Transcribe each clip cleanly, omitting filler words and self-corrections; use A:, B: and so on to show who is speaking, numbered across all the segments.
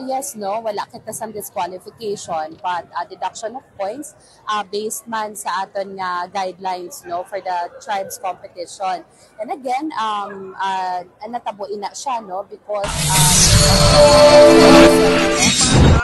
A: Yes, no, wala kita sa disqualification, but deduction of points based man sa aton nga guidelines, no, for the tribes competition. And again, natabuin na siya, no, because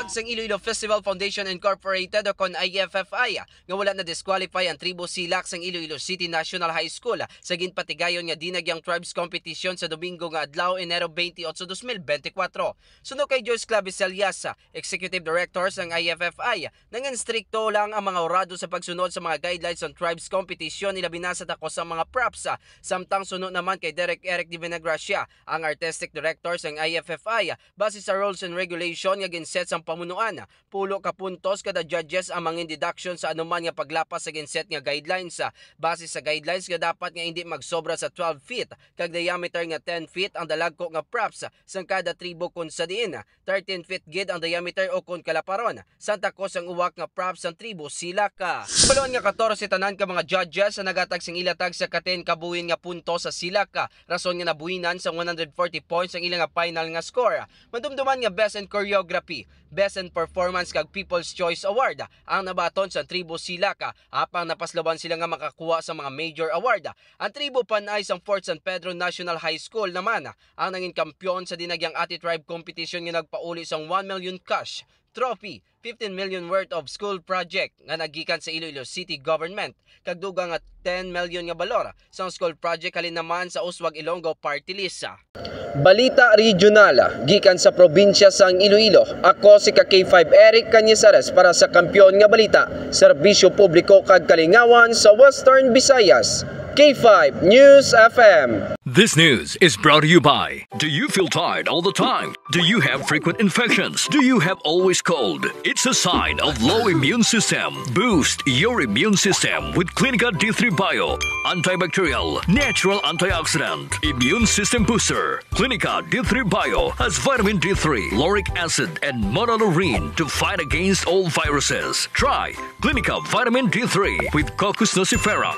B: sang Iloilo Festival Foundation Incorporated o kon IFFI nga wala na disqualify ang tribo Silak sang Iloilo City National High School sa ginpatigayon nga dinagyang tribes competition sa Domingo nga adlaw Enero 28, 2024. Suno kay Joyce Clavis Elias, Executive Director sang IFFI, nangan strikto lang ang mga orado sa pagsunod sa mga guidelines ng tribes competition nila binasad ako sa mga props. Samtang suno naman kay Derek Eric Di Vinagracia, ang Artistic Director sang IFFI, base sa rules and regulation nga ginset sang pamunuan, pulo ka puntos kada judges ang mangin deduction sa anuman nga paglapas sa ginset nga guidelines. Base sa guidelines nga dapat nga hindi magsobra sa 12 feet kag diameter nga 10 feet ang dalagko nga props sang kada tribo kun sa diin, 13 feet gid ang diameter o kun kalaparon santa ko sang uwak nga props sang tribo Silak. Balon nga 14 tanan ka mga judges sa nagatag sing ilatag sa 10 kabuhin nga punto sa Silak, rason nga nabuhinan sa 140 points ang ilang nga final nga score. Madumduman nga best in choreography, Best in Performance kag People's Choice Award ang nabaton sa tribo Silak, apang napaslaban sila nga makakuha sa mga major award. Ang tribo Panay sang Fort San Pedro National High School naman ang nangin kampyon sa dinagyang Ati Tribe competition nga nagpauli sang 1 million cash trophy, 15 million worth of school project nga nagikan sa Iloilo City Government, kag dugang nga 10 million nga balor sa school project halin naman sa Uswag Ilonggo Party List. Balita Regional gikan sa probinsya sang Iloilo. Ako si K5 Eric Canyesares para sa Kampiyon nga Balita, Serbisyo Publiko kag Kalingawan sa Western Visayas. K5 News FM.
C: This news is brought to you by: do you feel tired all the time? Do you have frequent infections? Do you have always cold? It's a sign of low immune system. Boost your immune system with Clinica D3 Bio, antibacterial, natural antioxidant, immune system booster. Clinica D3 Bio has vitamin D3, lauric acid, and monolurine to fight against all viruses. Try Clinica Vitamin D3 with Coccus nocifera.